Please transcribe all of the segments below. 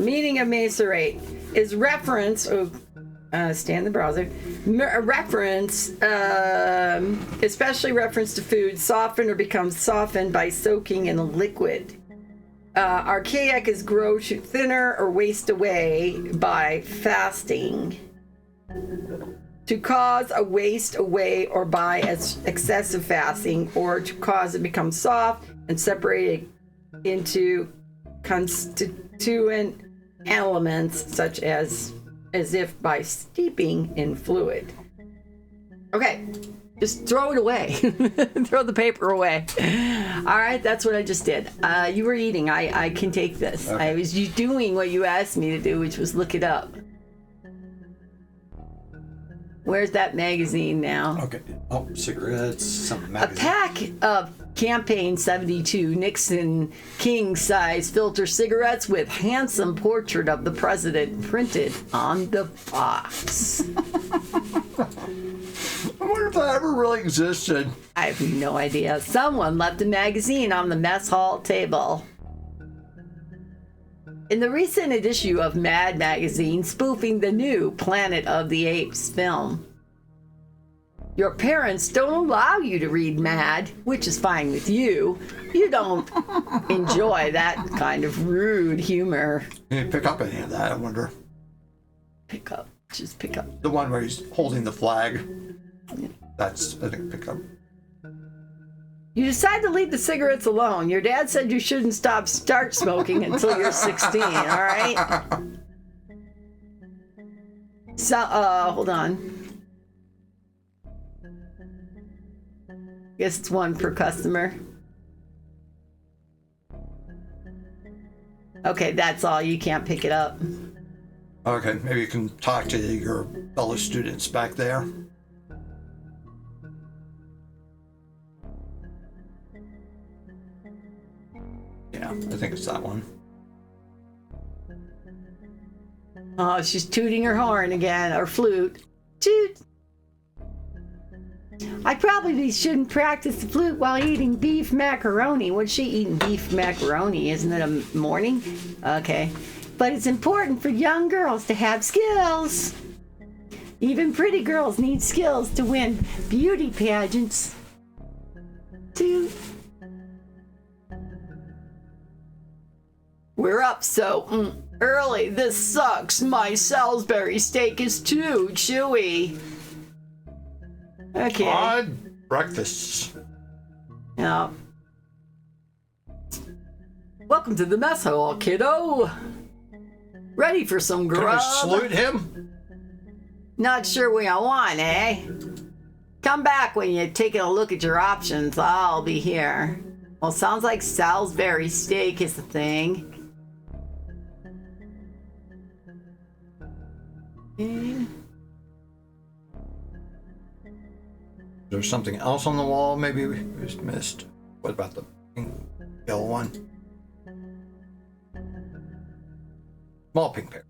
Meaning of macerate is reference. Stay in the browser. Reference, especially reference to food, soften or become softened by soaking in a liquid. Archaic is grow thinner or waste away by fasting. To cause a waste away or by excessive fasting, or to cause it become soft and separated into constituent elements such as if by steeping in fluid. Okay, just throw it away. Throw the paper away. All right, that's what I just did. You were eating. I can take this. Okay. I was doing what you asked me to do, which was look it up. Where's that magazine now? Okay. Oh, cigarettes, some magazine. A pack of Campaign 72 Nixon king-size filter cigarettes with handsome portrait of the president printed on the box. I wonder if that ever really existed. I have no idea. Someone left a magazine on the mess hall table. In the recent issue of Mad magazine spoofing the new Planet of the Apes film, your parents don't allow you to read Mad, which is fine with you. You don't enjoy that kind of rude humor. You didn't pick up any of that, I wonder. Pick up. Just pick up. The one where he's holding the flag. Yeah. That's, I think, pick up. You decide to leave the cigarettes alone. Your dad said you shouldn't start smoking until you're 16, all right? So, hold on. Guess it's one per customer. Okay, that's all. You can't pick it up. Okay, maybe you can talk to your fellow students back there. Yeah, I think it's that one. Oh, she's tooting her horn again, or flute. Toot! I probably shouldn't practice the flute while eating beef macaroni. What's she eating beef macaroni? Isn't it a morning? Okay. But it's important for young girls to have skills. Even pretty girls need skills to win beauty pageants. Toot. We're up so early. This sucks. My Salisbury steak is too chewy. Okay. Odd breakfasts. Yeah. Welcome to the mess hall, kiddo. Ready for some grub? Can I salute him? Not sure what I want, eh? Come back when you're taking a look at your options. I'll be here. Well, sounds like Salisbury steak is the thing. Okay. There's something else on the wall maybe we just missed. What about the pink, yellow one? Small pink pair.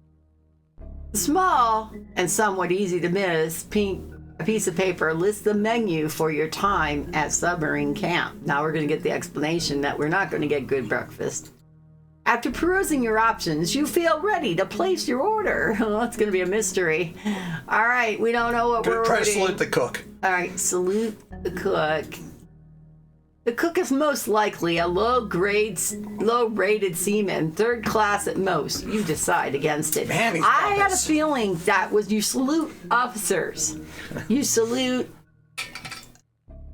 Small and somewhat easy to miss a piece of paper lists the menu for your time at submarine camp. Now we're going to get the explanation that we're not going to get good breakfast. After perusing your options, you feel ready to place your order. Oh, it's going to be a mystery. All right, we don't know what we're ordering. Try to salute the cook. All right, salute the cook. The cook is most likely a low-rated seaman, third class at most. You decide against it. Man, he's I had a feeling that was you salute officers. You salute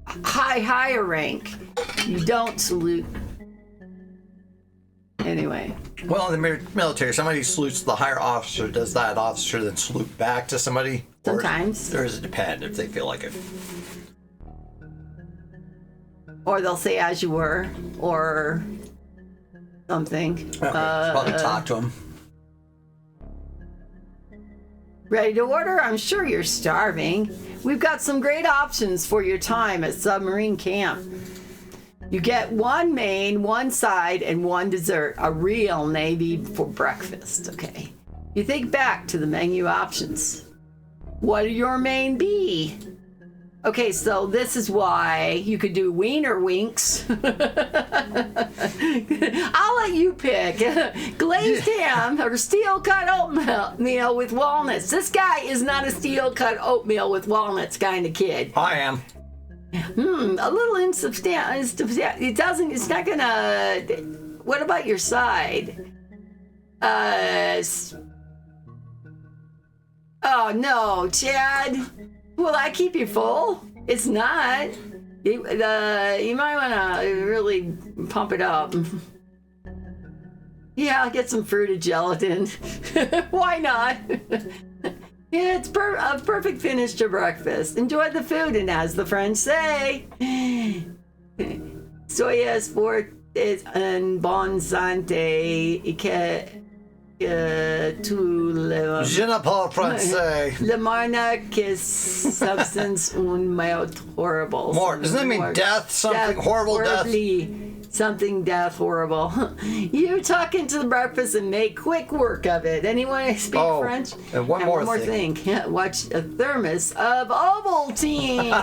higher rank. You don't salute. Anyway. Well, in the military, somebody salutes the higher officer. Does that officer then salute back to somebody? Sometimes. Or does it depend if they feel like it? Or they'll say as you were, or something. Okay, probably talk to them. Ready to order? I'm sure you're starving. We've got some great options for your time at submarine camp. You get one main, one side, and one dessert. A real Navy for breakfast, okay? You think back to the menu options. What will your main be? Okay, so this is why you could do wiener winks. I'll let you pick. Glazed ham or steel cut oatmeal with walnuts. This guy is not a steel cut oatmeal with walnuts kind of kid. I am. A little insubstantial. It's not gonna. What about your side? Oh no, Chad. Will that keep you full? It's not. You might want to really pump it up. Yeah, get some fruited gelatin. Why not? Yeah, it's a perfect finish to breakfast. Enjoy the food, and as the French say, soyez fortes en bonne santé. Tout le... Je ne parle français. Le monarch is substance un mort horrible. More. Doesn't that mean death? Something horrible death? Something death horrible. You tuck into the breakfast and make quick work of it. Anyone speak French? And one more thing. Watch a thermos of Ovaltine.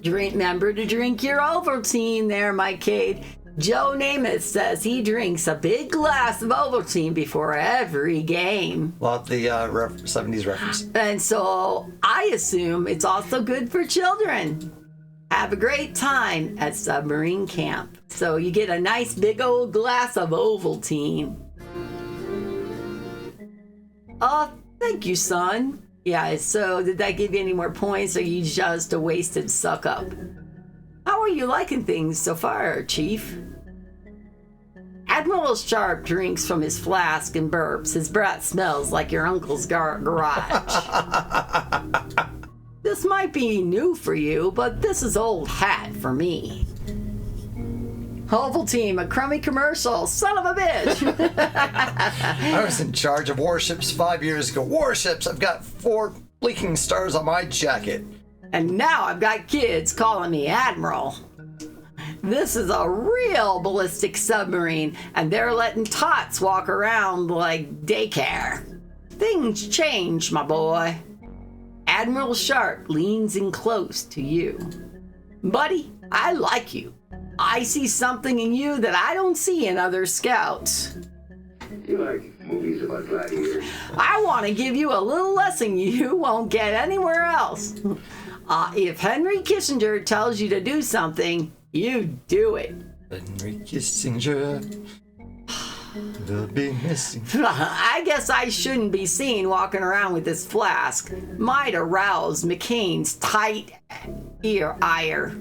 Remember to drink your Ovaltine there, my Kate. Joe Namath says he drinks a big glass of Ovaltine before every game. Well, the 70s reference. And so I assume it's also good for children. Have a great time at submarine camp. So you get a nice big old glass of Ovaltine. Oh, thank you, son. Yeah, so did that give you any more points, or are you just a wasted suck up? How are you liking things so far, Chief? Admiral Sharp drinks from his flask and burps. His breath smells like your uncle's garage. This might be new for you, but this is old hat for me. Ovaltine, a crummy commercial. Son of a bitch. I was in charge of warships 5 years ago. Warships! I've got 4 blinking stars on my jacket. And now I've got kids calling me Admiral. This is a real ballistic submarine, and they're letting tots walk around like daycare. Things change, my boy. Admiral Sharp leans in close to you. Buddy, I like you. I see something in you that I don't see in other scouts. You like movies about gladiators? I want to give you a little lesson you won't get anywhere else. If Henry Kissinger tells you to do something, you do it. Henry Kissinger will be missing. I guess I shouldn't be seen walking around with this flask. Might arouse McCain's tight ire.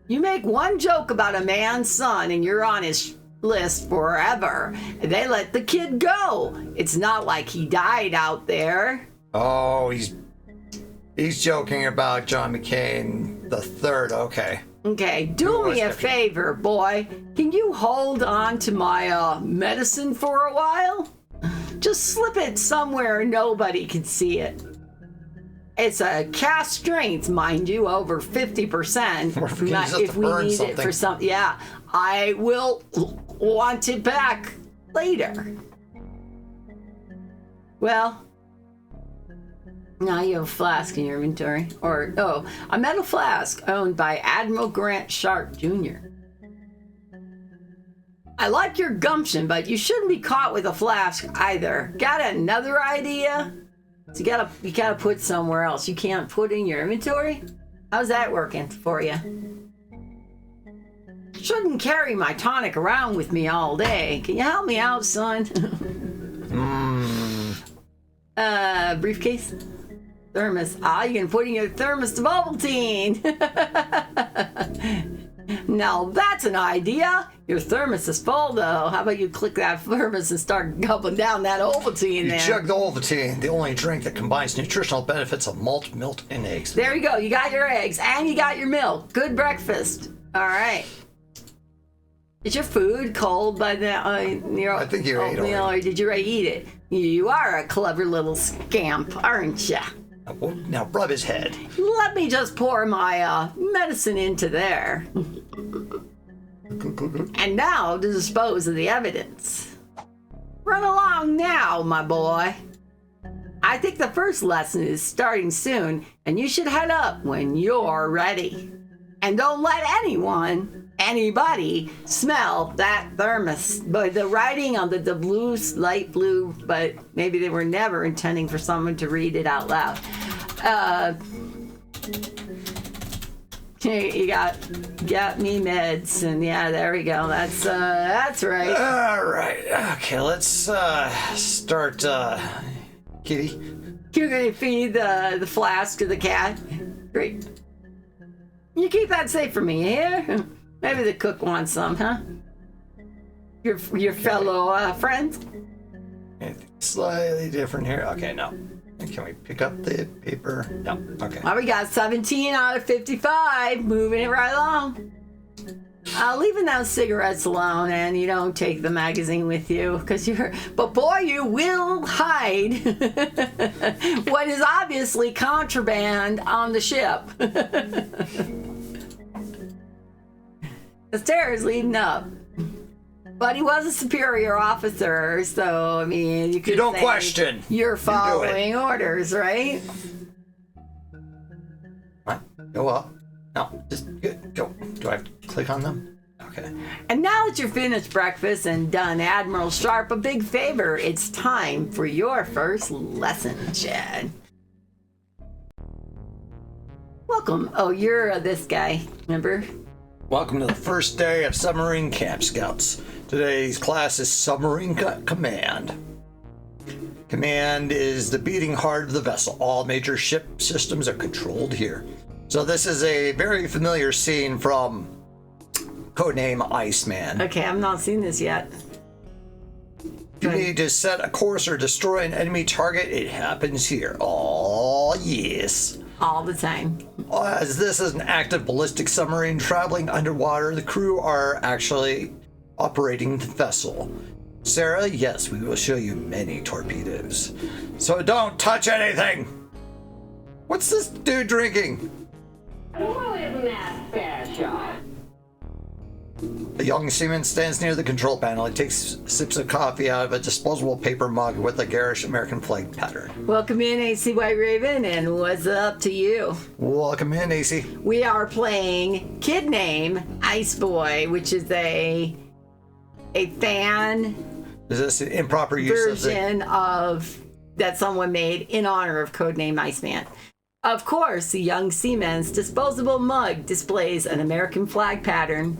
You make one joke about a man's son and you're on his list forever. They let the kid go. It's not like he died out there. Oh, he's joking about John McCain the third. Okay. Okay, do me a favor, boy. Can you hold on to my medicine for a while? Just slip it somewhere nobody can see it. It's a cast strength, mind you, over 50%. If we need it for something. Yeah, I will want it back later. Well, now you have a flask in your inventory. A metal flask owned by Admiral Grant Sharp Jr. I like your gumption, but you shouldn't be caught with a flask either. Got another idea? So you gotta put somewhere else. You can't put in your inventory? How's that working for you? Shouldn't carry my tonic around with me all day. Can you help me out, son? Briefcase? Thermos. You can put in your thermos of Ovaltine. Now that's an idea. Your thermos is full though. How about you click that thermos and start gulping down that Ovaltine there? You chug the Ovaltine, the only drink that combines nutritional benefits of malt, milk, and eggs. There you go. You got your eggs and you got your milk. Good breakfast. All right. Is your food cold by now? I think you ate it. Or did you already eat it? You are a clever little scamp, aren't you? Now rub his head. Let me just pour my medicine into there. And now to dispose of the evidence. Run along now, my boy. I think the first lesson is starting soon, and you should head up when you're ready. And don't let anybody smell that thermos. But the writing on the blue, light blue, but maybe they were never intending for someone to read it out loud. You got me meds, and yeah, there we go. That's right. All right. Okay, let's start. Kitty. You're gonna feed the flask to the cat. Great. You keep that safe for me, yeah? Maybe the cook wants some, huh? Your fellow friends? Anything slightly different here? Okay, no. Can we pick up the paper? No. Okay. Well, we got 17 out of 55. Moving it right along. Leaving those cigarettes alone, and you don't take the magazine with you, but boy, you will hide what is obviously contraband on the ship. The stairs leading up. But he was a superior officer, so, I mean, you could don't say question. You're following orders, right? What? Go up. No, just go. Do I have to click on them? Okay. And now that you're finished breakfast and done Admiral Sharp a big favor, it's time for your first lesson, Chad. Welcome. Oh, you're this guy, remember? Welcome to the first day of Submarine Camp Scouts. Today's class is Submarine Command. Command is the beating heart of the vessel. All major ship systems are controlled here. So this is a very familiar scene from Codename Iceman. Okay, I've not seen this yet. You need to set a course or destroy an enemy target. It happens here. Oh, yes. All the time. As this is an active ballistic submarine traveling underwater, the crew are actually operating the vessel. Sarah, yes, we will show you many torpedoes. So don't touch anything! What's this dude drinking? Well, isn't that special? A young seaman stands near the control panel. He takes sips of coffee out of a disposable paper mug with a garish American flag pattern. Welcome in, AC White Raven, and what's up to you? Welcome in, AC. We are playing KIDNAME IceBoy, which is a fan Is this an improper use version of that someone made in honor of Codename Iceman. Of course, the young seaman's disposable mug displays an American flag pattern.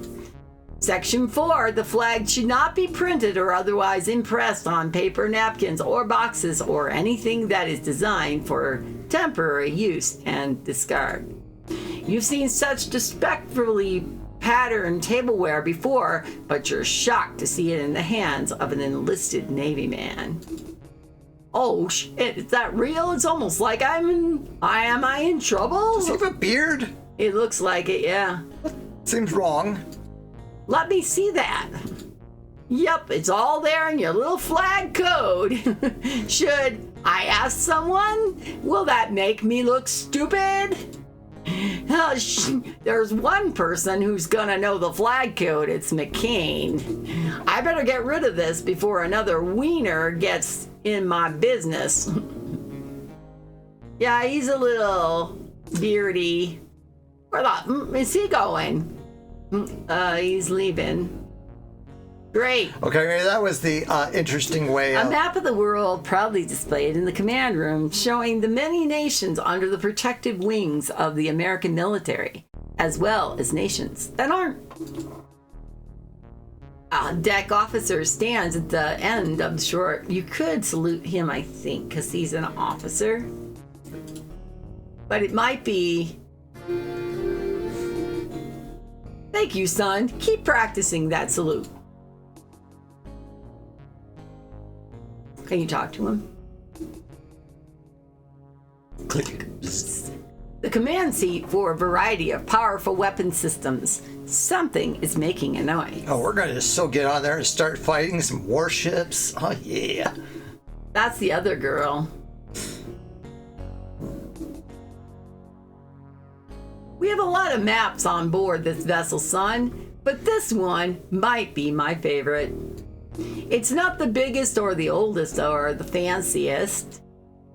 Section 4, the flag should not be printed or otherwise impressed on paper napkins or boxes or anything that is designed for temporary use and discard. You've seen such disrespectfully patterned tableware before, but you're shocked to see it in the hands of an enlisted Navy man. Oh shit, is that real? It's almost like am I in trouble? Does he have a beard? It looks like it, yeah. Seems wrong. Let me see that. Yep, it's all there in your little flag code. Should I ask someone? Will that make me look stupid? There's one person who's gonna know the flag code. It's McCain. I better get rid of this before another wiener gets in my business. Yeah, he's a little beardy. Where is he going? He's leaving. Great. Okay, that was the interesting way A of... map of the world proudly displayed in the command room showing the many nations under the protective wings of the American military, as well as nations that aren't. A deck officer stands at the end of the shore. You could salute him, I think, because he's an officer. But it might be... Thank you, son. Keep practicing that salute. Can you talk to him? Click. The command seat for a variety of powerful weapon systems. Something is making a noise. Oh, we're gonna so get on there and start fighting some warships. Oh, yeah. That's the other girl. We have a lot of maps on board this vessel, son, but this one might be my favorite. It's not the biggest or the oldest or the fanciest,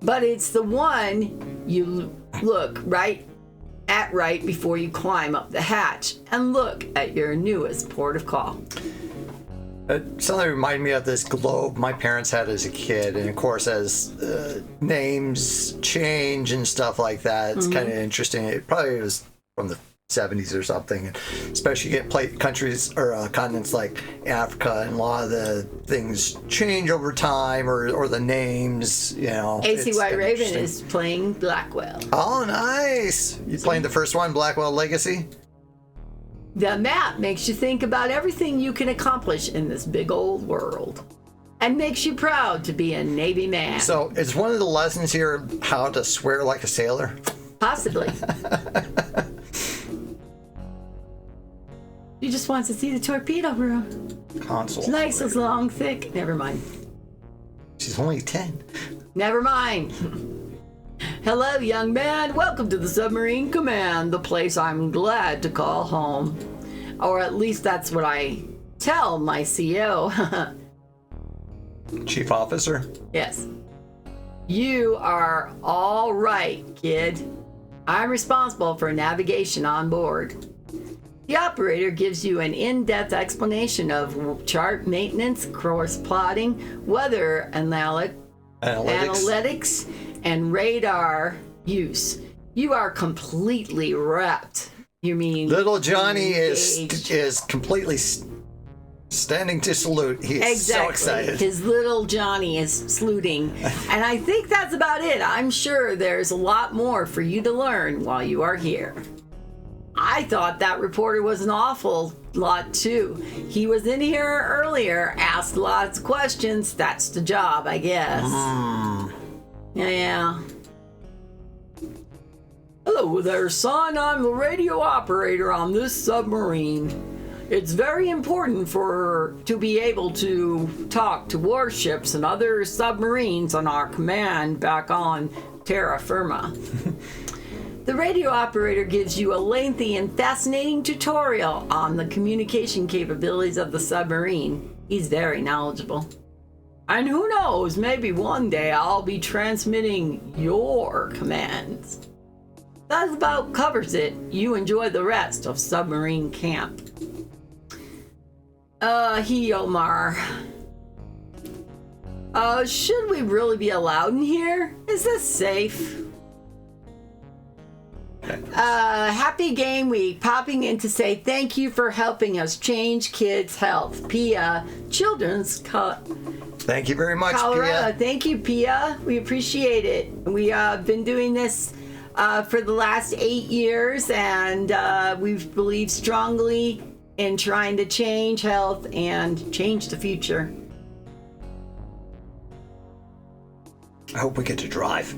but it's the one you look right before you climb up the hatch and look at your newest port of call. Something reminded me of this globe my parents had as a kid, and of course, as names change and stuff like that, it's kind of interesting. It probably was from the 70s or something, and especially you get countries or continents like Africa, and a lot of the things change over time, or the names, you know. ACY Raven is playing Blackwell. Oh, nice! You playing the first one, Blackwell Legacy? The map makes you think about everything you can accomplish in this big old world, and makes you proud to be a Navy man. So, is one of the lessons here how to swear like a sailor? Possibly. She just wants to see the torpedo room. Console. It's nice, it's long, thick. Never mind. She's only 10. Never mind. Hello, young man. Welcome to the Submarine Command, the place I'm glad to call home. Or at least that's what I tell my CO. Chief Officer? Yes. You are all right, kid. I'm responsible for navigation on board. The operator gives you an in-depth explanation of chart maintenance, course plotting, weather analytics, and radar use. You are completely wrapped. You mean Little Johnny engaged. is completely standing to salute. He is so excited. His little Johnny is saluting. And I think that's about it. I'm sure there's a lot more for you to learn while you are here. I thought that reporter was an awful lot too. He was in here earlier, asked lots of questions. That's the job, I guess. Yeah. Hello there, son. I'm the radio operator on this submarine. It's very important to be able to talk to warships and other submarines on our command back on terra firma. The radio operator gives you a lengthy and fascinating tutorial on the communication capabilities of the submarine. He's very knowledgeable. And who knows, maybe one day I'll be transmitting your commands. That about covers it. You enjoy the rest of submarine camp. Omar. Should we really be allowed in here? Is this safe? Happy Game Week. Popping in to say thank you for helping us change kids' health. Pia, Children's Thank you very much, Colorado. Pia. Thank you, Pia. We appreciate it. We have been doing this for the last 8 years, and we believe strongly in trying to change health and change the future. I hope we get to drive.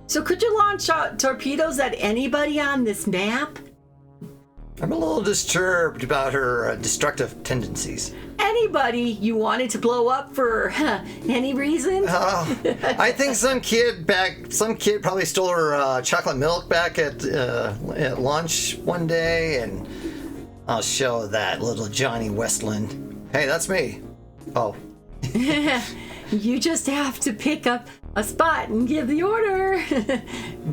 So could you launch torpedoes at anybody on this map? I'm a little disturbed about her destructive tendencies. Anybody you wanted to blow up for any reason? I think some kid probably stole her chocolate milk back at lunch one day, and I'll show that little Johnny Westland. Hey, that's me. Oh. You just have to pick up a spot and give the order.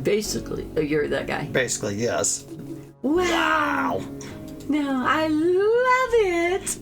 Basically, you're that guy. Basically, yes. Wow. No, I love it.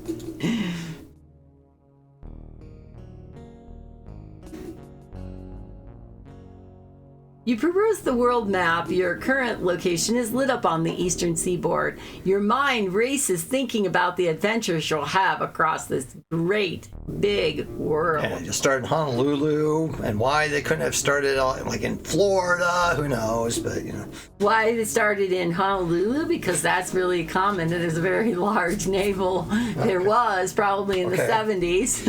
You peruse the world map. Your current location is lit up on the eastern seaboard. Your mind races thinking about the adventures you'll have across this great, big world. And you start in Honolulu, and why they couldn't have started like in Florida, who knows, but you know. Why they started in Honolulu? Because that's really common. There's a very large naval. There was probably in the 70s.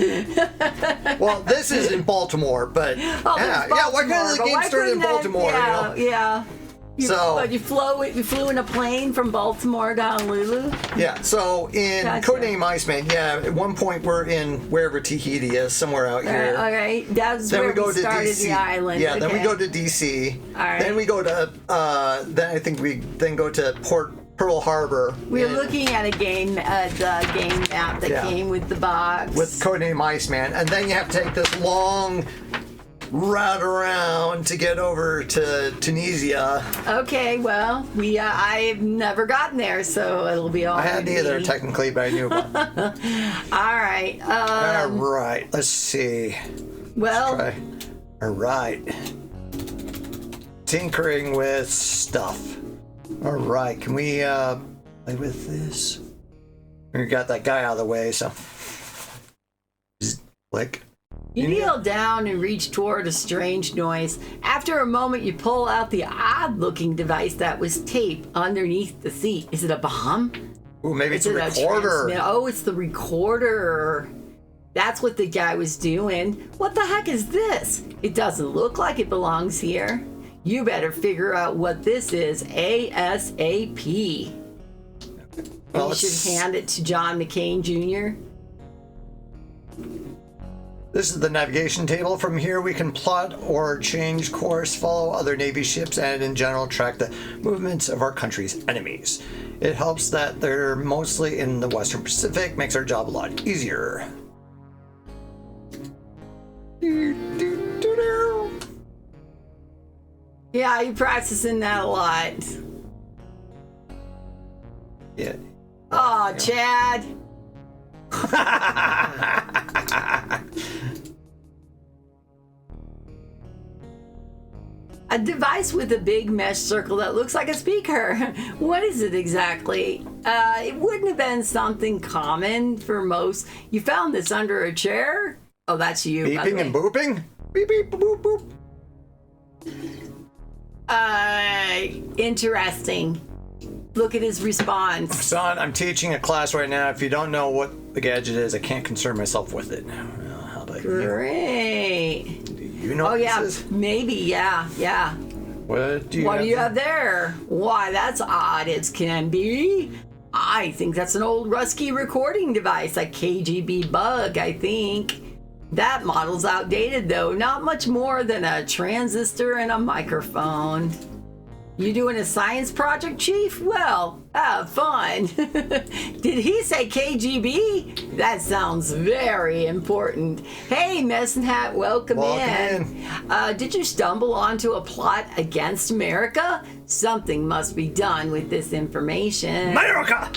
Well, this is in Baltimore, but why couldn't the game start in Baltimore? Yeah. You flew in a plane from Baltimore to Honolulu? Yeah, so in Codename Iceman, at one point we're in wherever Tahiti is, somewhere out here. All right, that's then where we go to started DC. the island. Yeah, then we go to DC. All right. Then we go to, then I think we then go to Pearl Harbor. We're looking at the game map that came with the box. With Codename Iceman, and then you have to take this long route around to get over to Tunisia. Okay, well, I've never gotten there, so it'll be all I hadn't either, technically, but I knew about it. All right. All right, let's see. Well, Try. All right. Tinkering with stuff. All right, can we play with this? We got that guy out of the way, so. Click. you kneel down and reach toward a strange noise. After a moment, you pull out the odd-looking device that was taped underneath the seat. Is it a bomb? Ooh, maybe it's Is a it recorder. Oh, it's the recorder. That's what the guy was doing. What the heck is this? It doesn't look like it belongs here. You better figure out what this is ASAP. Well, You should hand it to John McCain Jr. This is the navigation table. From here, we can plot or change course, follow other Navy ships, and in general, track the movements of our country's enemies. It helps that they're mostly in the Western Pacific, makes our job a lot easier. Yeah, you're practicing that a lot. Yeah. Oh, Chad. A device with a big mesh circle that looks like a speaker. What is it exactly? It wouldn't have been something common for most. You found this under a chair? Oh, that's you. by the Beeping way. and booping? Beep, beep, boop, boop. Interesting. Look at his response. Son, I'm teaching a class right now. If you don't know what the gadget is, I can't concern myself with it. How about you? Great. Do you know Oh, what yeah, this is? maybe, yeah. What do you What have do you there? have there? Why, that's odd as can be. I think that's an old Rusky recording device, a KGB bug, I think. That model's outdated, though. Not much more than a transistor and a microphone. You doing a science project, Chief? Well, have fun. Did he say KGB? That sounds very important. Hey, Medicine Hat, welcome in. Did you stumble onto a plot against America? Something must be done with this information. America!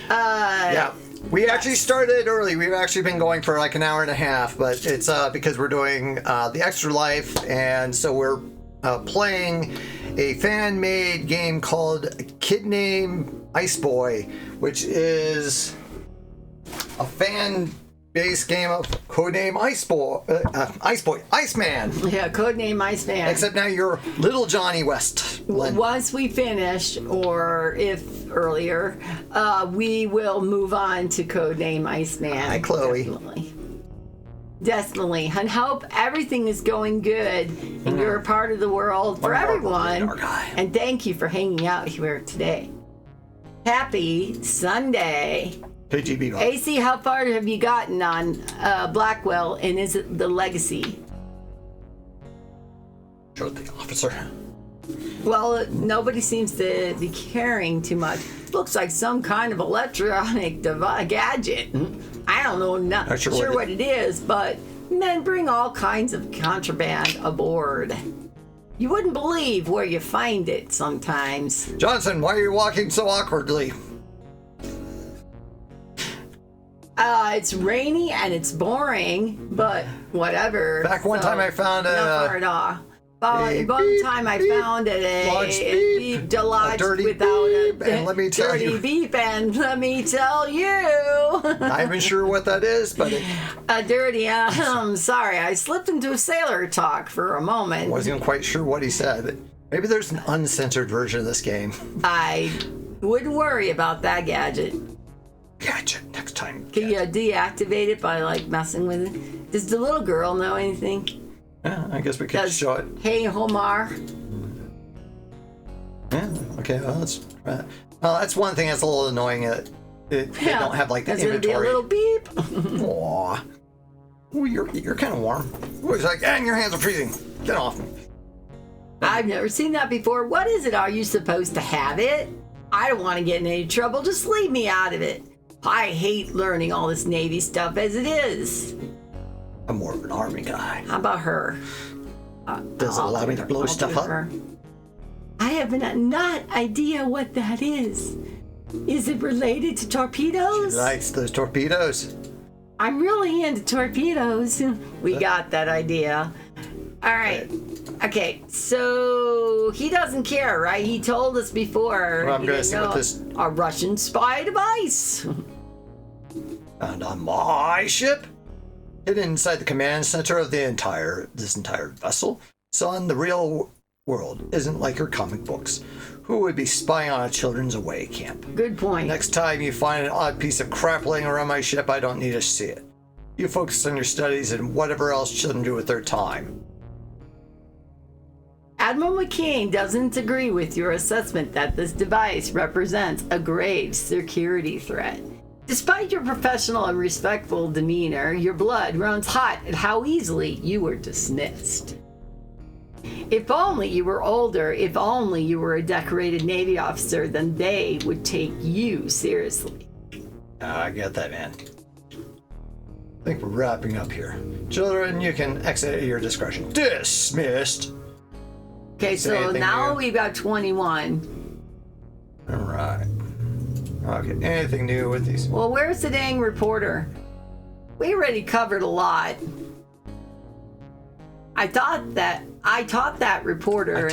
Yeah. We actually started early. We've actually been going for like an hour and a half, but it's because we're doing the Extra Life, and so we're playing a fan-made game called KIDNAME IceBoy, which is a fan-based game of codename IceBoy, Iceman. Yeah, codename Iceman. Except now you're Little Johnny West. Once we finish, or if earlier, we will move on to codename Iceman. Hi, Chloe. Definitely. And hope everything is going good and you're a part of the world for everyone. And thank you for hanging out here today. Happy Sunday. KGB. AC, how far have you gotten on Blackwell, and is it the Legacy? Showed the officer. Well, nobody seems to be caring too much. Looks like some kind of electronic gadget. I don't know, not sure what it is, but men bring all kinds of contraband aboard. You wouldn't believe where you find it sometimes. Johnson, why are you walking so awkwardly? It's rainy and it's boring, but whatever. Back one time I found not far at all. One time I found a beep lodged dirty without beep, a and let me tell dirty you. beep, and let me tell you. Not even sure what that is, but it Dirty, sorry, I slipped into sailor talk for a moment. wasn't quite sure what he said. But maybe there's an uncensored version of this game. I wouldn't worry about that gadget. Gadget next time. Can you deactivate it by like messing with it? Does the little girl know anything? Yeah, I guess we could show it. Hey, Homar. Yeah, okay, well, let's try it. Well, that's one thing that's a little annoying. They don't have like the There's gonna be a inventory. little beep. Aw. Ooh, you're kind of warm. Ooh, it's like, and your hands are freezing. Get off me. I've never seen that before. What is it? Are you supposed to have it? I don't want to get in any trouble. Just leave me out of it. I hate learning all this Navy stuff as it is. I'm more of an army guy. How about her? Does it allow me to blow I'll stuff do up? her. I have not idea what that is. Is it related to torpedoes? She likes those torpedoes. I'm really into torpedoes. We got that idea. All right. Okay, so he doesn't care, right? He told us before. Well, I'm he gonna didn't see what know this- a Russian spy device. Found on my ship, hidden inside the command center of this entire vessel. Son, the real world isn't like your comic books. Who would be spying on a children's away camp? Good point. Next time you find an odd piece of crap laying around my ship, I don't need to see it. You focus on your studies and whatever else children do with their time. Admiral McCain doesn't agree with your assessment that this device represents a grave security threat. Despite your professional and respectful demeanor, your blood runs hot at how easily you were dismissed. If only you were older, if only you were a decorated Navy officer, then they would take you seriously. I get that, man. I think we're wrapping up here. Children, you can exit at your discretion. Dismissed. Okay, Say so anything now new? we've got 21. All right. Okay, anything new with these? Well, where's the dang reporter? We already covered a lot. I taught that reporter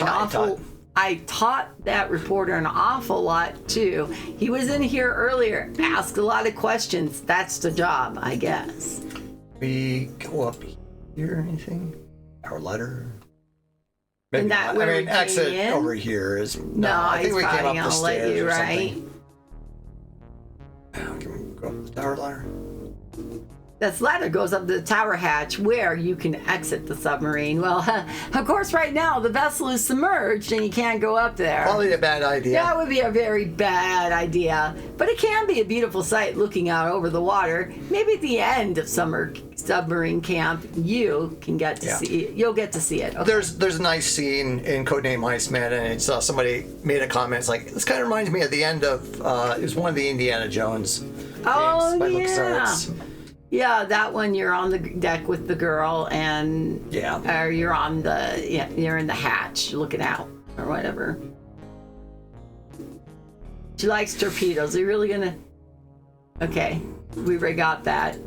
I taught that reporter an awful lot too. He was in here earlier, asked a lot of questions. That's the job, I guess. We go up here or anything? Our letter? Maybe Isn't that not. where I we mean, came exit in? over here is... No, I think he's we came probably up the gonna let stairs you, or right? something. Can we go up the tower ladder? This ladder goes up to the tower hatch where you can exit the submarine. Well, of course, right now the vessel is submerged and you can't go up there. Probably a bad idea. That would be a very bad idea, but it can be a beautiful sight looking out over the water. Maybe at the end of summer submarine camp, you can get to see it. You'll get to see it. Okay. There's a nice scene in Codename Iceman, and it's somebody made a comment. It's like, this kind of reminds me of the end of it was one of the Indiana Jones games Oh, by yeah. LucasArts. Yeah, that one you're on the deck with the girl, and or you're on you're in the hatch looking out or whatever. She likes torpedoes. Are you really gonna? Okay, we already got that.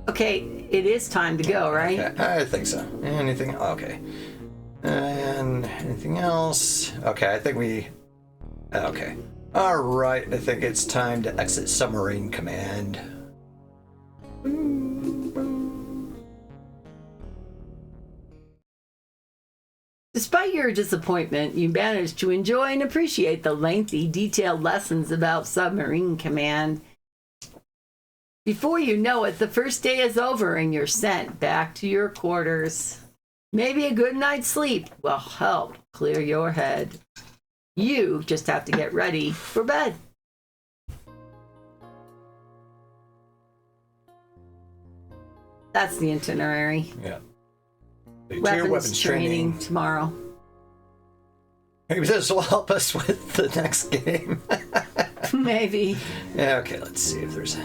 Okay, it is time to go, right? Okay, I think so. Anything? Okay. And anything else? Okay, I think we... Okay. All right, I think it's time to exit submarine command. Despite your disappointment, you managed to enjoy and appreciate the lengthy, detailed lessons about submarine command. Before you know it, the first day is over and you're sent back to your quarters. Maybe a good night's sleep will help clear your head. You just have to get ready for bed. That's the itinerary. Yeah. Weapons training tomorrow. Maybe this will help us with the next game. Maybe. Yeah, okay, let's see if there's...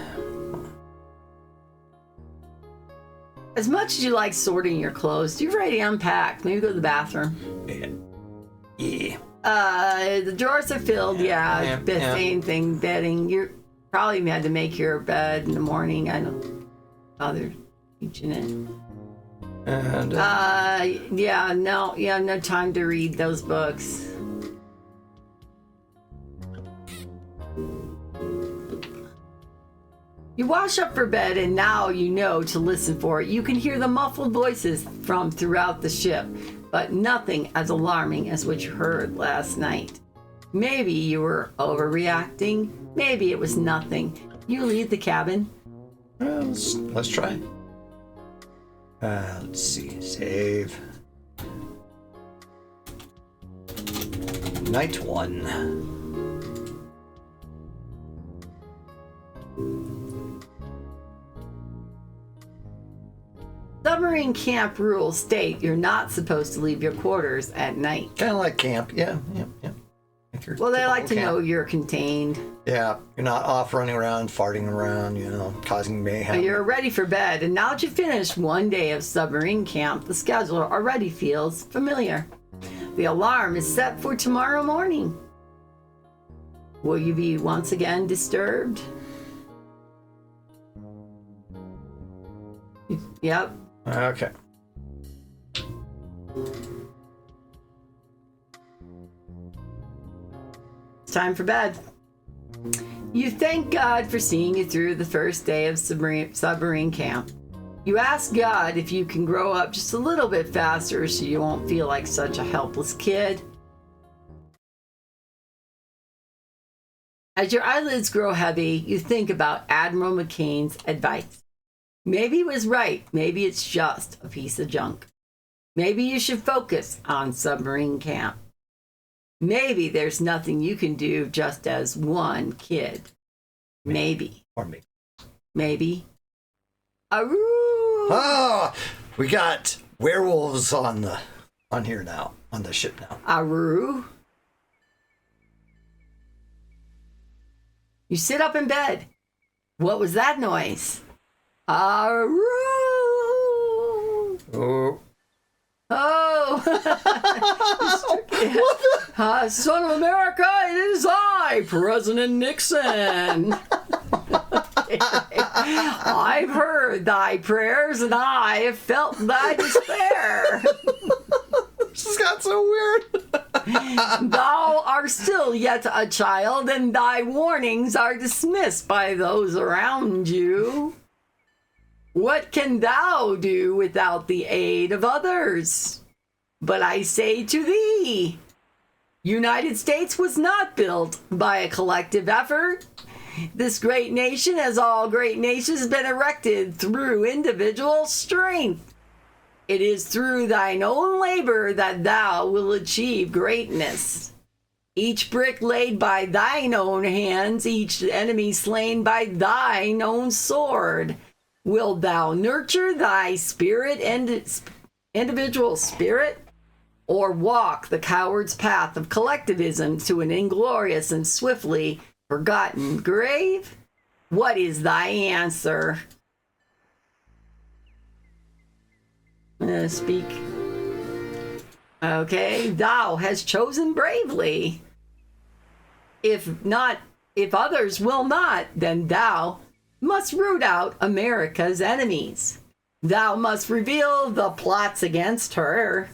As much as you like sorting your clothes, you've already unpacked. Maybe go to the bathroom. Yeah. The drawers are filled, yeah. Same thing, bedding. You probably had to make your bed in the morning. I don't bother teaching it. And, no time to read those books. You wash up for bed and now you know to listen for it. You can hear the muffled voices from throughout the ship, but nothing as alarming as what you heard last night. Maybe you were overreacting. Maybe it was nothing. You leave the cabin. well, let's try. Let's see. Save. Night 1. Submarine camp rules state you're not supposed to leave your quarters at night. Kind of like camp. Yeah. Well, they like to camp. know you're contained. Yeah, you're not off running around, farting around, causing mayhem. You're ready for bed, and now that you've finished one day of submarine camp, the schedule already feels familiar. The alarm is set for tomorrow morning. Will you be once again disturbed? Yep. Okay. It's time for bed. You thank God for seeing you through the first day of submarine camp. You ask God if you can grow up just a little bit faster so you won't feel like such a helpless kid. As your eyelids grow heavy, you think about Admiral McCain's advice. Maybe he was right. Maybe it's just a piece of junk. Maybe you should focus on submarine camp. Maybe there's nothing you can do just as one kid. Maybe. Or me. Maybe. Aroo! Oh, we got werewolves on here now, on the ship now. Aroo! You sit up in bed. What was that noise? Aroo! Oh. Oh! Son of America, it is I, President Nixon. I've heard thy prayers and I have felt thy despair. This got so weird. Thou art still yet a child, and thy warnings are dismissed by those around you. What can thou do without the aid of others? But I say to thee, United States was not built by a collective effort. This great nation, as all great nations, has been erected through individual strength. It is through thine own labor that thou will achieve greatness. Each brick laid by thine own hands, each enemy slain by thine own sword. Wilt thou nurture thy spirit and individual spirit, or walk the coward's path of collectivism to an inglorious and swiftly forgotten grave? What is thy answer? I'm gonna speak. Okay, thou hast chosen bravely. If others will not, then thou must root out America's enemies. Thou must reveal the plots against her.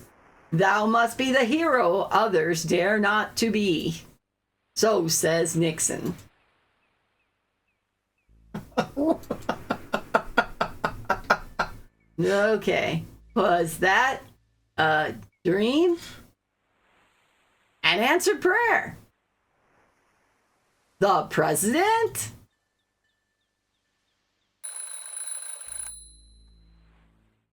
Thou must be the hero others dare not to be. So says Nixon. Okay. Was that a dream? An answered prayer? The president?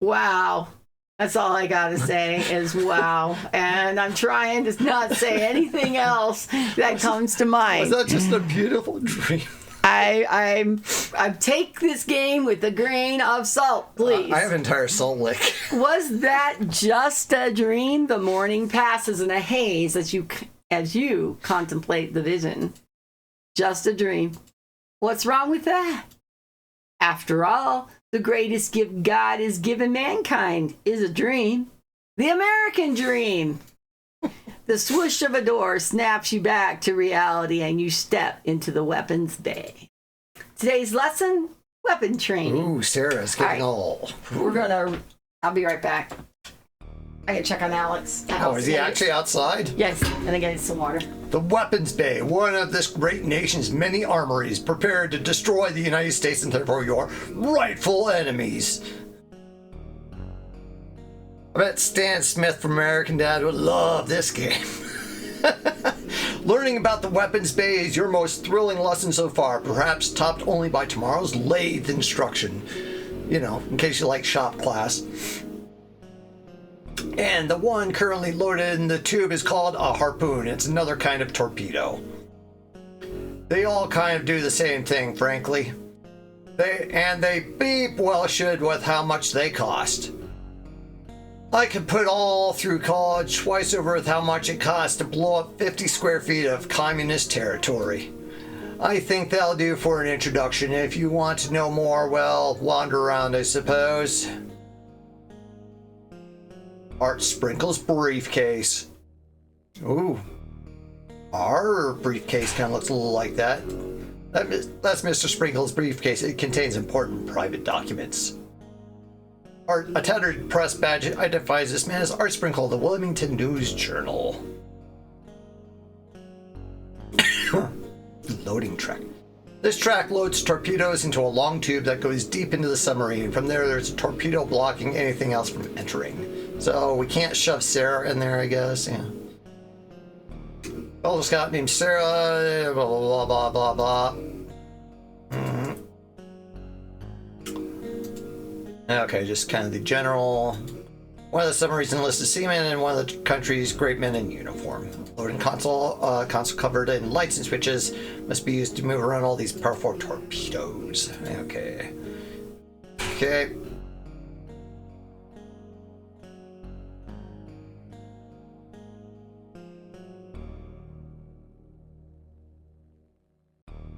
Wow. That's all I gotta say is wow. And I'm trying to not say anything else that comes to mind. Was that just a beautiful dream? I take this game with a grain of salt, please. I have an entire salt lick. Was that just a dream? The morning passes in a haze as you contemplate the vision. Just a dream. What's wrong with that? After all, the greatest gift God has given mankind is a dream. The American dream. The swoosh of a door snaps you back to reality and you step into the weapons bay. Today's lesson, weapon training. Ooh, Sarah's getting all. I'll be right back. I gotta check on Alex. Oh, is he actually outside? Yes, and I get some water. The weapons bay, one of this great nation's many armories, prepared to destroy the United States and therefore your rightful enemies. I bet Stan Smith from American Dad would love this game. Learning about the weapons bay is your most thrilling lesson so far, perhaps topped only by tomorrow's lathe instruction. You know, in case you like shop class. And the one currently loaded in the tube is called a harpoon. It's another kind of torpedo. They all kind of do the same thing, frankly. They beep well should with how much they cost. I could put all through college twice over with how much it costs to blow up 50 square feet of communist territory. I think that'll do for an introduction. If you want to know more, well, wander around, I suppose. Art Sprinkle's briefcase. Ooh. Our briefcase kind of looks a little like that. That's Mr. Sprinkle's briefcase. It contains important private documents. A tattered press badge identifies this man as Art Sprinkle of the Wilmington News Journal. Loading track. This track loads torpedoes into a long tube that goes deep into the submarine. From there, there's a torpedo blocking anything else from entering. So we can't shove Sarah in there, I guess. Yeah. Fellow scout named Sarah. Blah blah blah blah blah. Okay, just kind of the general. One of the submarines enlisted seamen and one of the country's great men in uniform. Loading console covered in lights and switches must be used to move around all these powerful torpedoes. Okay. Okay.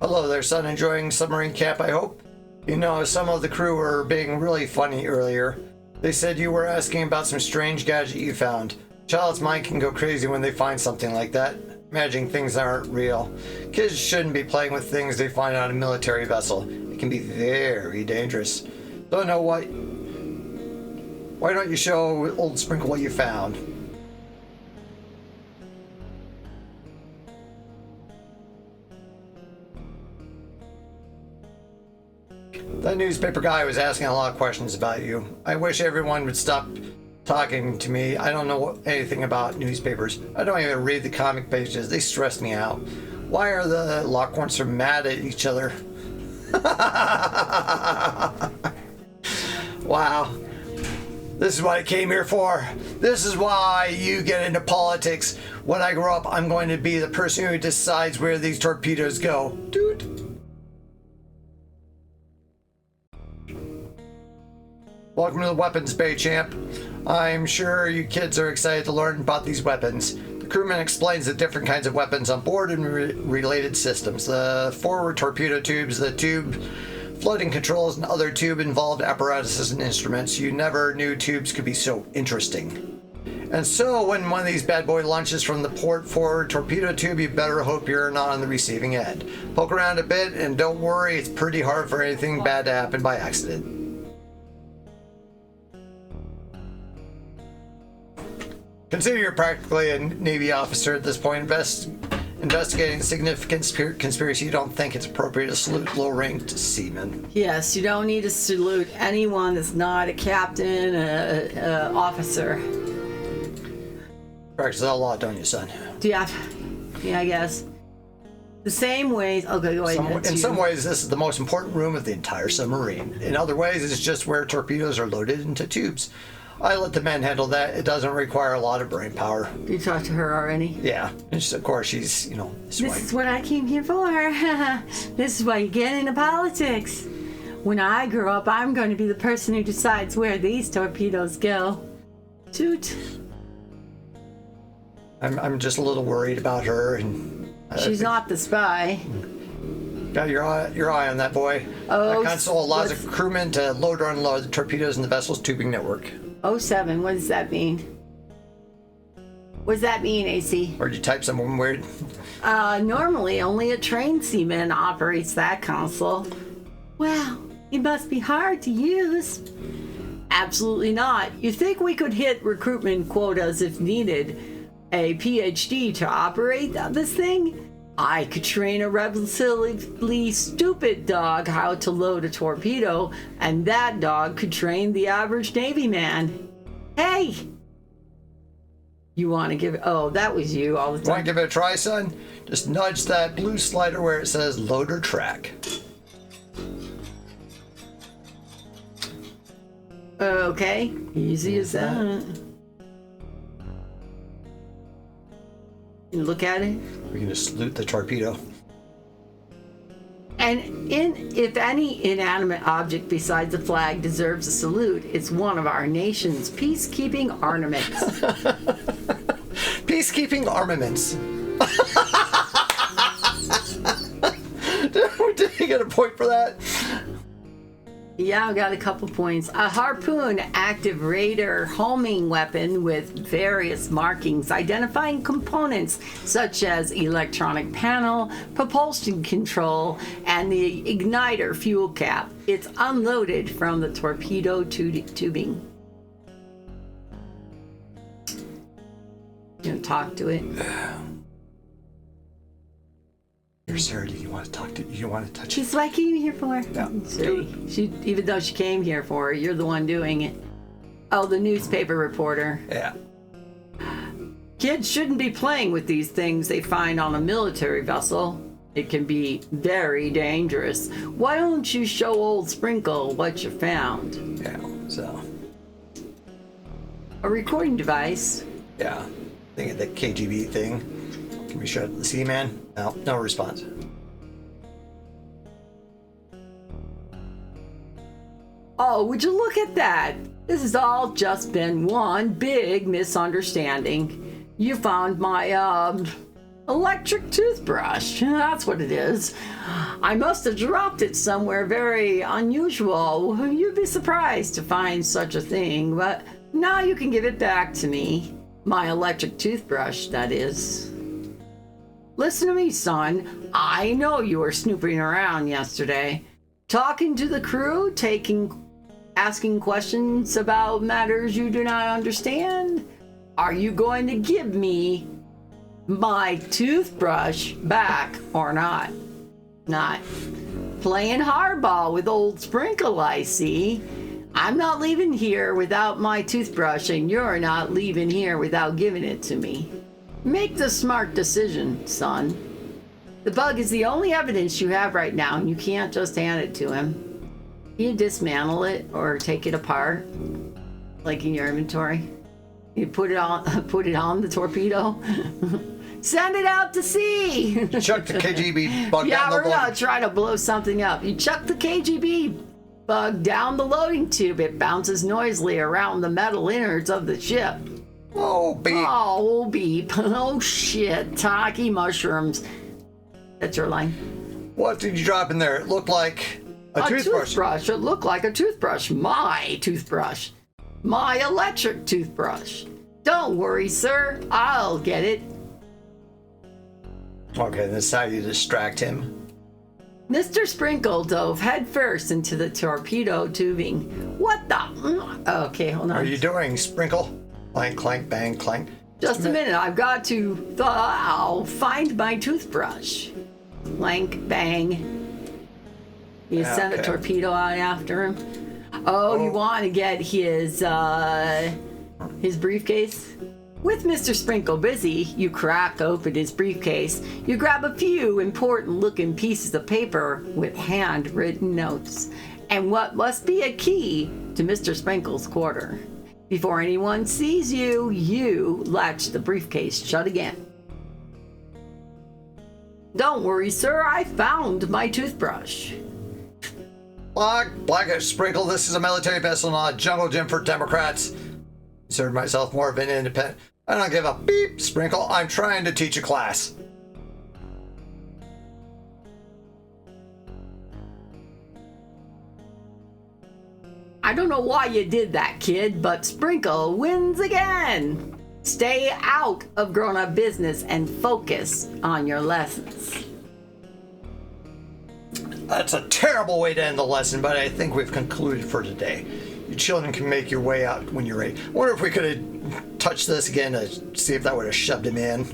Hello there, son. Enjoying submarine camp, I hope? You know, some of the crew were being really funny earlier. They said you were asking about some strange gadget you found. Child's mind can go crazy when they find something like that, imagining things aren't real. Kids shouldn't be playing with things they find on a military vessel. It can be very dangerous. Don't know what... Why don't you show old Sprinkle what you found? That newspaper guy was asking a lot of questions about you. I wish everyone would stop talking to me. I don't know anything about newspapers. I don't even read the comic pages. They stress me out. Why are the Lockhorns so mad at each other? Wow. This is what I came here for. This is why you get into politics. When I grow up, I'm going to be the person who decides where these torpedoes go. Dude. Welcome to the weapons bay, champ. I'm sure you kids are excited to learn about these weapons. The crewman explains the different kinds of weapons on board and related systems. The forward torpedo tubes, the tube floating controls, and other tube-involved apparatuses and instruments. You never knew tubes could be so interesting. And so, when one of these bad boy launches from the port forward torpedo tube, you better hope you're not on the receiving end. Poke around a bit, and don't worry, it's pretty hard for anything bad to happen by accident. Consider you're practically a Navy officer at this point. Investigating a significant conspiracy. You don't think it's appropriate to salute low-ranked seamen. Yes, you don't need to salute anyone that's not a captain, officer. Practice that law, don't you, son? Yeah, I guess. The same ways. Okay, go ahead. In some ways, this is the most important room of the entire submarine. In other ways, it's just where torpedoes are loaded into tubes. I let the men handle that. It doesn't require a lot of brain power. You talked to her already? Yeah. And of course, she's, This is what I came here for. This is why you get into politics. When I grow up, I'm going to be the person who decides where these torpedoes go. Toot. I'm just a little worried about her. And she's not the spy. Got your eye on that boy. Oh, that console allows a crewman to load or unload the torpedoes in the vessel's tubing network. 07, what does that mean? What does that mean, AC? Or did you type something weird? Normally only a trained seaman operates that console. Well, it must be hard to use. Absolutely not. You think we could hit recruitment quotas if needed? A PhD to operate this thing? I could train a relatively stupid dog how to load a torpedo, and that dog could train the average Navy man. Hey! You want to give it... Oh, that was you all the time. Want to give it a try, son? Just nudge that blue slider where it says loader track. Okay. Easy as that. You look at it. We can just loot the torpedo. And if any inanimate object besides a flag deserves a salute, it's one of our nation's peacekeeping ornaments. Peacekeeping armaments. Did he get a point for that? Yeah, I got a couple points. A harpoon, active radar homing weapon with various markings identifying components such as electronic panel, propulsion control, and the igniter fuel cap. It's unloaded from the torpedo tubing. You know, talk to it. Here, Sarah, do you want to talk to? You want to touch it? She's like, "What are you here for?" Yeah. She, even though she came here for it, you're the one doing it. Oh, the newspaper reporter. Yeah. Kids shouldn't be playing with these things they find on a military vessel. It can be very dangerous. Why don't you show old Sprinkle what you found? Yeah. So. A recording device. Yeah. Think of the KGB thing. Can we show it to the Seaman? No. No response. Oh, would you look at that? This has all just been one big misunderstanding. You found my, electric toothbrush. That's what it is. I must have dropped it somewhere very unusual. You'd be surprised to find such a thing, but now you can give it back to me. My electric toothbrush, that is. Listen to me, son. I know you were snooping around yesterday, talking to the crew, asking questions about matters you do not understand. Are you going to give me my toothbrush back or not? Not. Playing hardball with old Sprinkle, I see. I'm not leaving here without my toothbrush, and you're not leaving here without giving it to me. Make the smart decision, son. The bug is the only evidence you have right now, and you can't just hand it to him. You dismantle it or take it apart, like in your inventory. You put it on the torpedo. Send it out to sea. Chuck the KGB bug Yeah, down the we're board. gonna try to blow something up. You chuck the KGB bug down the loading tube. It bounces noisily around the metal innards of the ship. Oh, beep. Oh, beep. Oh, shit. Taki mushrooms. That's your line. What did you drop in there? It looked like a toothbrush. It looked like a toothbrush. My toothbrush. My electric toothbrush. Don't worry, sir. I'll get it. Okay, this is how you distract him. Mr. Sprinkle dove headfirst into the torpedo tubing. What the? Okay, hold on. What are you doing, Sprinkle? Clank, clank, bang, clank. Just a minute. I've got to I'll find my toothbrush. Clank, bang. You send a torpedo out after him. Oh, you want to get his briefcase? With Mr. Sprinkle busy, you crack open his briefcase. You grab a few important-looking pieces of paper with handwritten notes, and what must be a key to Mr. Sprinkle's quarter. Before anyone sees you, you latch the briefcase shut again. Don't worry, sir. I found my toothbrush. Black Sprinkle, this is a military vessel, not a jungle gym for Democrats. Consider myself more of an independent. I don't give a beep, Sprinkle. I'm trying to teach a class. I don't know why you did that, kid, but Sprinkle wins again. Stay out of grown-up business and focus on your lessons. That's a terrible way to end the lesson, but I think we've concluded for today. You children can make your way out when you're ready. I wonder if we could have touched this again to see if that would have shoved him in.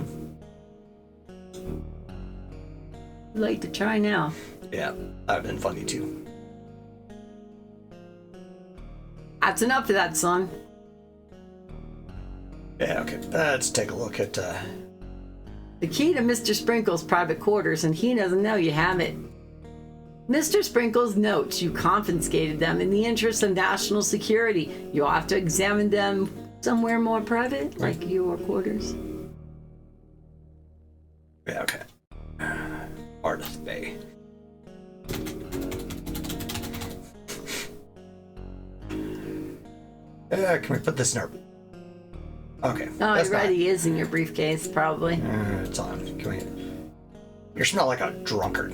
Like to try now. Yeah, that'd been funny too. That's enough of that, son. Yeah, okay. Let's take a look at The key to Mr. Sprinkle's private quarters, and he doesn't know you have it. Mr. Sprinkle's notes, you confiscated them in the interest of national security. You'll have to examine them somewhere more private, like your quarters. Yeah, okay. Ardith Bay. Can we put this in our... Okay. Oh, that's it already is in your briefcase, probably. It's on. Can we... You smell like a drunkard.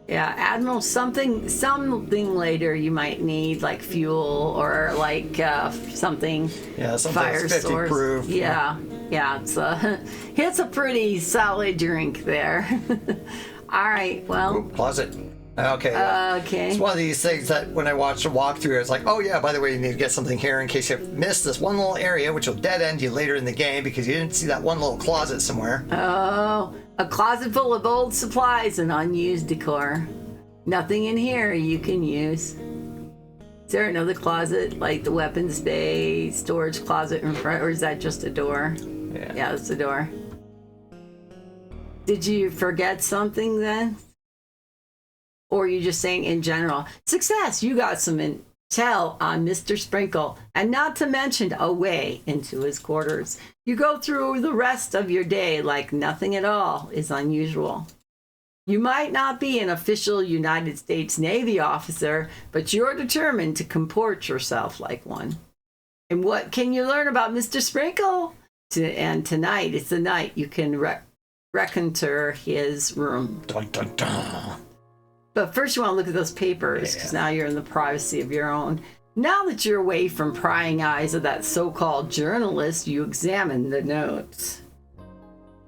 Yeah, Admiral, something later you might need, like fuel or like something. Yeah, something fire that's 50 source. proof. Yeah, it's a pretty solid drink there. All right, well. Ooh, closet. Okay. Okay. It's one of these things that when I watched a walkthrough, it's like, oh yeah, by the way, you need to get something here in case you missed this one little area, which will dead end you later in the game because you didn't see that one little closet somewhere. Oh, a closet full of old supplies and unused decor. Nothing in here you can use. Is there another closet, like the weapons bay, storage closet in front, or is that just a door? Yeah, it's a door. Did you forget something then? Or are you just saying in general? Success, you got some intel on Mr. Sprinkle, and not to mention a way into his quarters. You go through the rest of your day like nothing at all is unusual. You might not be an official United States Navy officer, but you're determined to comport yourself like one. And what can you learn about Mr. Sprinkle? And tonight is the night you can reconnoiter his room. Dun, dun, dun. But first you want to look at those papers, because now you're in the privacy of your own. Now that you're away from prying eyes of that so-called journalist, you examine the notes.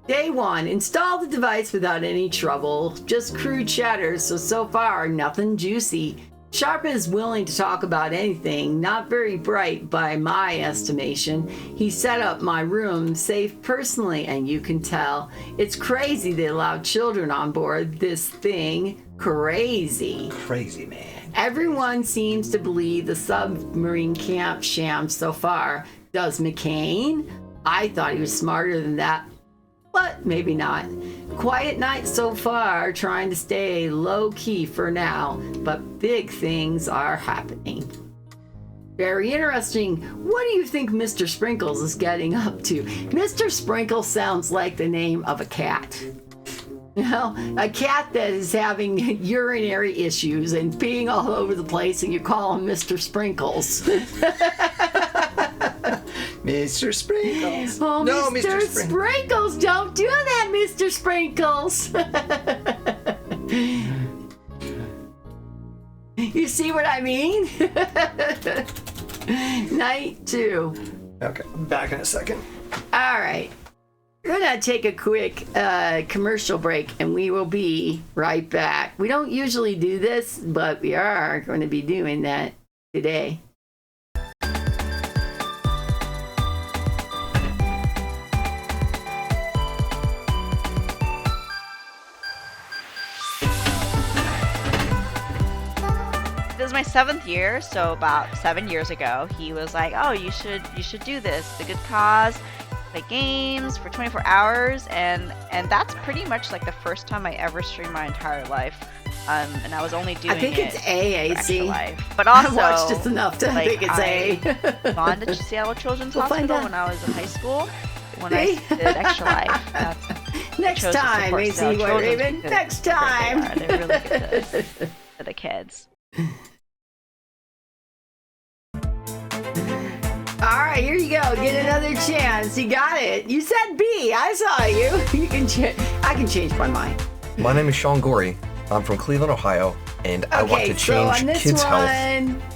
Day 1, install the device without any trouble. Just crude chatter, so far, nothing juicy. Sharp is willing to talk about anything, not very bright by my estimation. He set up my room safe personally, and you can tell. It's crazy they allow children on board this thing. Crazy. Crazy, man. Everyone seems to believe the submarine camp sham so far. Does McCain? I thought he was smarter than that, but maybe not. Quiet night so far, trying to stay low-key for now, but big things are happening. Very interesting. What do you think Mr. Sprinkles is getting up to? Mr. Sprinkles sounds like the name of a cat. You know, a cat that is having urinary issues and peeing all over the place, and you call him Mr. Sprinkles. Mr. Sprinkles. Oh, no, Mr. Sprinkles, don't do that, Mr. Sprinkles. You see what I mean? Night 2. Okay, I'm back in a second. All right. We're going to take a quick commercial break, and we will be right back. We don't usually do this, but we are going to be doing that today. This is my 7th year, so about 7 years ago, he was like, "Oh, you should do this. It's a good cause. Play games for 24 hours," and that's pretty much like the first time I ever streamed my entire life. And I was only doing it. I think it's AAC. Life. But also, I watched just enough to think it's A. I gone to Seattle Children's Hospital when I was in high school. When I did Extra Life. Next time, AC Boy Raven. Next time. They're really good to the kids. All right, here you go. Get another chance. You got it. You said B. I saw you. You can. I can change my mind. My name is Sean Gorey. I'm from Cleveland, Ohio, and I want to change kids' health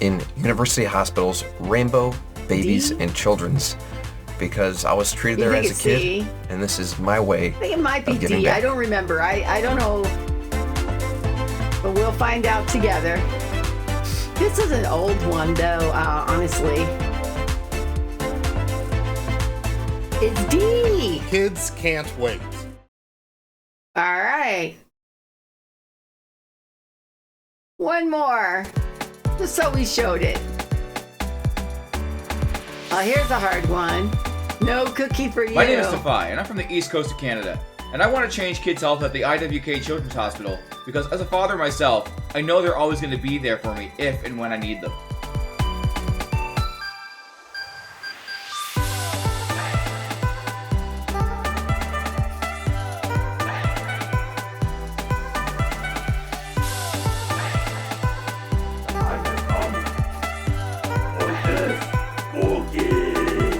in university hospitals, Rainbow, Babies, and Children's, because I was treated there as a kid, and this is my way. I think it might be D. I don't remember. I don't know, but we'll find out together. This is an old one, though. Honestly. It's D. Kids can't wait. All right. One more. Just so we showed it. Oh, here's a hard one. No cookie for you. My name is Defy, and I'm from the east coast of Canada. And I want to change kids' health at the IWK Children's Hospital because as a father myself, I know they're always going to be there for me if and when I need them.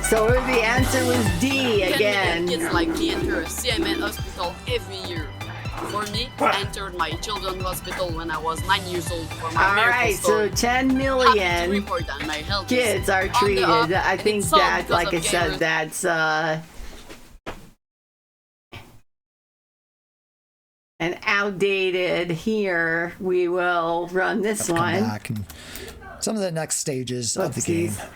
So the answer was D again. Kids like me enter a CMN hospital every year. For me, I entered my children's hospital when I was 9 years old for my All right, so 10 Happy to million report that my health kids is are on the treated. up, I and think it's all that, because like of I said, gamers. that's an outdated. Here we will run this Come one. back and some of the next stages of the game. Oopsies.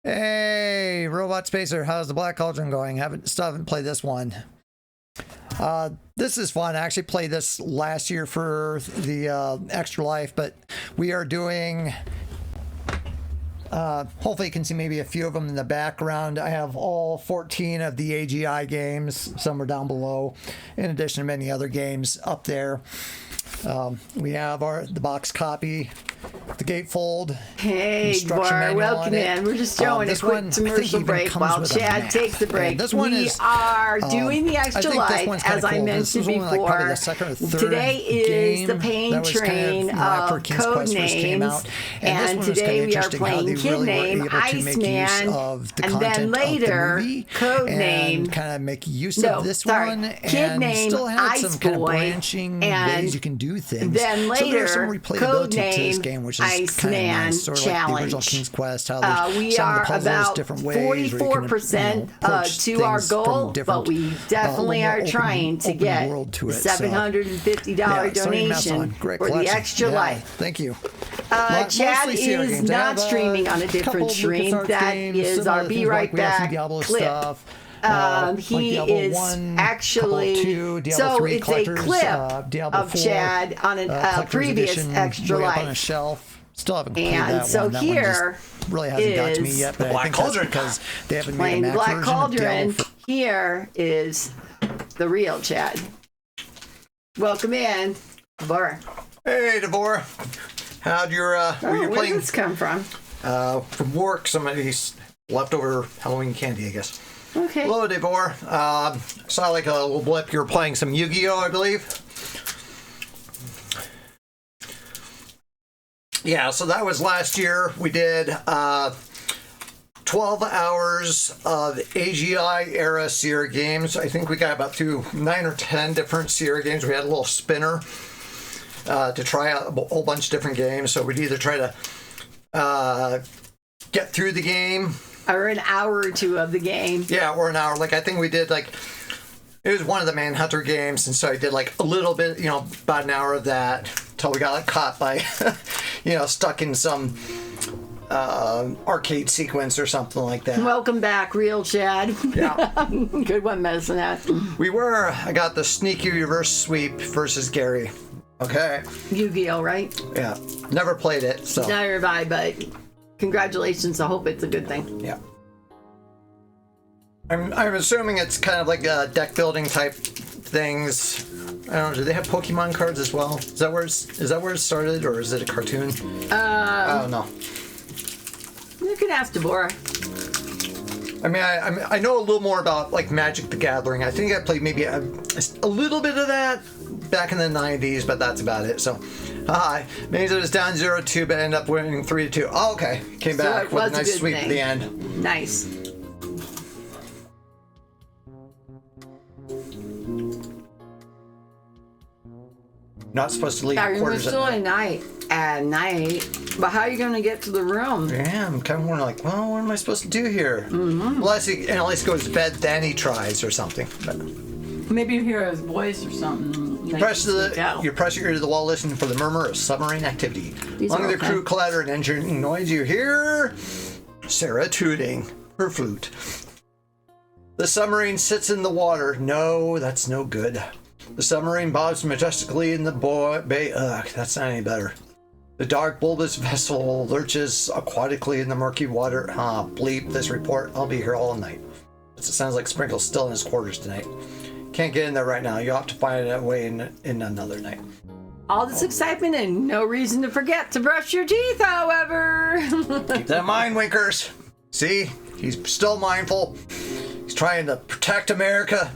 Hey, Robot Spacer, how's the Black Cauldron going? Still haven't played this one. This is fun. I actually played this last year for the Extra Life, but we are doing. Hopefully you can see maybe a few of them in the background. I have all 14 of the AGI games. Some are down below, in addition to many other games up there. We have the box copy, the gatefold. Hey, instruction Bar, manual welcome on it. in. We're just showing a This quick one, I think, commercial even break comes while with a Chad map. takes the break. And this one we is, are doing the I Extra think this Life, one's kinda as I cool. This mentioned was only, like, probably before. the second or third Today is game the Pain that was kind of, Train after of King's Quest first came Codenames. out. And this And one was today kinda we are interesting how playing they really were KIDNAME, able to make use Iceman, of the and content then of the later movie Codename. and kind of make use No, of this sorry. one KIDNAME, and still have some kind of IceBoy, branching and ways you can do things. then So there's some later, replayability to this Codename game, which is kind of Iceman nice. Sort of like the original Challenge. King's Quest, how there's We some of are the puzzles, about different ways where you can, 44% approach to our things from goal, different, but we definitely more are open- trying to open get world to the it, so. $750 Sony Maps on. donation Great for the collection. Extra Yeah, Life. Thank you. Chad Mostly CR is games. I not have, streaming on a couple different stream. LucasArts That games, is some our other Be things Right like we have some Back Diablo clip. stuff. He Diablo is 1, actually Diablo 2, Diablo so 3 it's a collectors, clip Diablo of 4, Chad on a collector's previous edition, Extra way up on a Life. shelf. Still haven't played And that so one. That here one just really hasn't got to me is yet, but I Black think that's Cauldron. because they haven't made a Playing Mac Black version of Diablo Cauldron. 4. Here is the real Chad. Welcome in, Bar. Hey, Devore. How'd your were you Where playing did this come from? from work? Somebody's leftover Halloween candy, I guess. Okay. Hello, Devore. Saw like a little blip. You were playing some Yu-Gi-Oh, I believe. Yeah, so that was last year. We did 12 hours of AGI era Sierra games. I think we got about through 9 or 10 different Sierra games. We had a little spinner to try out a whole bunch of different games. So we'd either try to get through the game. Or an hour or two of the game. Yeah, or an hour. Like, I think we did, like, it was one of the Manhunter games, and so I did, like, a little bit, about an hour of that, until we got, like, caught by, stuck in some arcade sequence or something like that. Welcome back, real Chad. Yeah. Good one, messing up. I got the Sneaky Reverse Sweep versus Gary. Okay. Yu-Gi-Oh, right? Yeah. Never played it, so. Neither have I, but congratulations. I hope it's a good thing. Yeah. I'm assuming it's kind of like deck building type things. I don't know. Do they have Pokemon cards as well? Is that where it started, or is it a cartoon? I don't know. You can ask Deborah. I mean, I know a little more about like Magic the Gathering. I think I played maybe a little bit of that back in the 90s, but that's about it. So, means it was down 0-2, but ended up winning 3-2. Oh, okay. Came So back it with a was a nice good sweep at thing. the end. Nice. Not supposed to leave Yeah, you're quarters still at night. at night. But how are you going to get to the room? Yeah, I'm kind of wondering, like, well, what am I supposed to do here? Mm-hmm. Unless he goes to bed, then he tries or something. But Maybe you hear his voice or something. you press your ear to the wall, listen for the murmur of submarine activity. These Along are with the okay. crew clatter and engine noise, you hear Sarah tooting her flute. The submarine sits in the water. No, that's no good. The submarine bobs majestically in the bay. Ugh, that's not any better. The dark, bulbous vessel lurches aquatically in the murky water. Bleep this report. I'll be here all night. It sounds like Sprinkle's still in his quarters tonight. Can't get in there right now. You'll have to find a way in another night. All this excitement and no reason to forget to brush your teeth, however. Keep that in mind, Winkers. See? He's still mindful. He's trying to protect America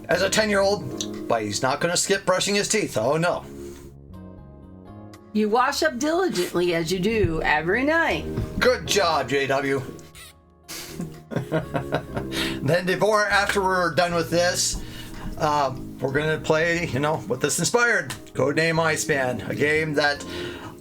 as a 10-year-old, but he's not going to skip brushing his teeth. Oh, no. You wash up diligently as you do every night. Good job, JW. Then Devore, after we're done with this, we're gonna play, what this inspired. Codename Iceman, a game that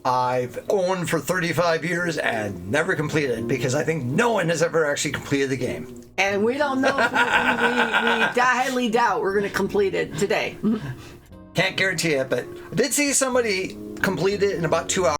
I've owned for 35 years and never completed because I think no one has ever actually completed the game. And we don't know if we highly doubt we're gonna complete it today. Can't guarantee it, but I did see somebody complete it in about 2 hours.